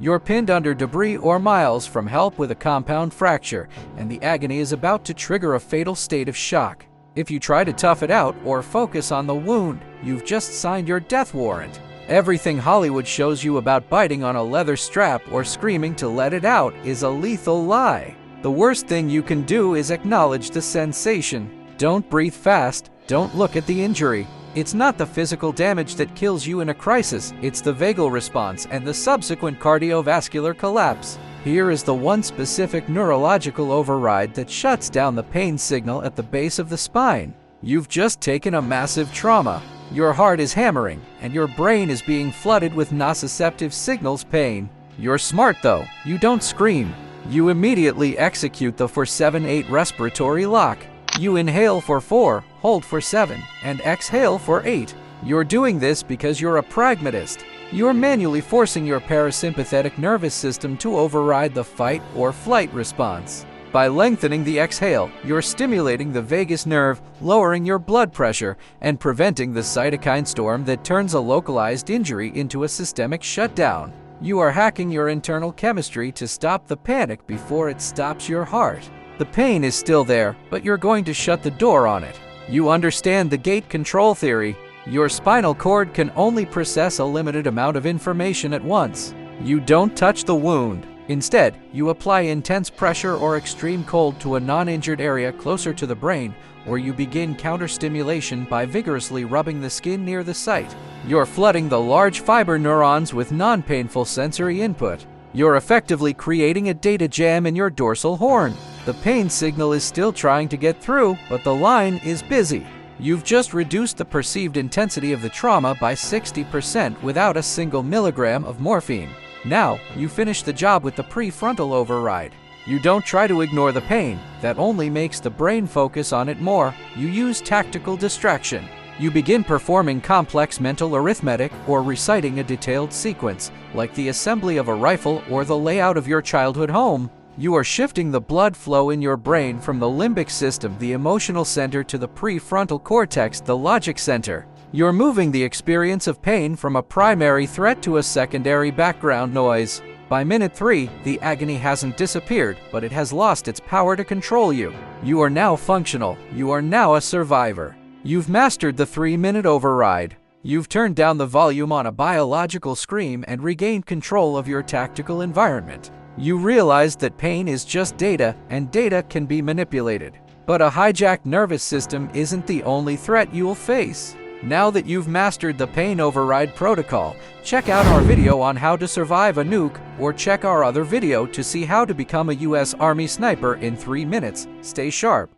You're pinned under debris or miles from help with a compound fracture, and the agony is about to trigger a fatal state of shock. If you try to tough it out or focus on the wound, you've just signed your death warrant. Everything Hollywood shows you about biting on a leather strap or screaming to let it out is a lethal lie. The worst thing you can do is acknowledge the sensation. Don't breathe fast, don't look at the injury. It's not the physical damage that kills you in a crisis, it's the vagal response and the subsequent cardiovascular collapse. Here is the one specific neurological override that shuts down the pain signal at the base of the spine. You've just taken a massive trauma. Your heart is hammering, and your brain is being flooded with nociceptive signals pain. You're smart though, you don't scream. You immediately execute the 4-7-8 respiratory lock. You inhale for 4, hold for 7, and exhale for 8. You're doing this because you're a pragmatist. You're manually forcing your parasympathetic nervous system to override the fight or flight response. By lengthening the exhale, you're stimulating the vagus nerve, lowering your blood pressure, and preventing the cytokine storm that turns a localized injury into a systemic shutdown. You are hacking your internal chemistry to stop the panic before it stops your heart. The pain is still there, but you're going to shut the door on it. You understand the gate control theory. Your spinal cord can only process a limited amount of information at once. You don't touch the wound. Instead, you apply intense pressure or extreme cold to a non-injured area closer to the brain, or you begin counter-stimulation by vigorously rubbing the skin near the site. You're flooding the large fiber neurons with non-painful sensory input. You're effectively creating a data jam in your dorsal horn. The pain signal is still trying to get through, but the line is busy. You've just reduced the perceived intensity of the trauma by 60% without a single milligram of morphine. Now, you finish the job with the prefrontal override. You don't try to ignore the pain. That only makes the brain focus on it more. You use tactical distraction. You begin performing complex mental arithmetic or reciting a detailed sequence, like the assembly of a rifle or the layout of your childhood home. You are shifting the blood flow in your brain from the limbic system, the emotional center, to the prefrontal cortex, the logic center. You're moving the experience of pain from a primary threat to a secondary background noise. By minute 3, the agony hasn't disappeared, but it has lost its power to control you. You are now functional. You are now a survivor. You've mastered the 3-minute override. You've turned down the volume on a biological scream and regained control of your tactical environment. You realized that pain is just data, and data can be manipulated. But a hijacked nervous system isn't the only threat you'll face. Now that you've mastered the pain override protocol, check out our video on how to survive a nuke, or check our other video to see how to become a US Army sniper in 3 minutes. Stay sharp.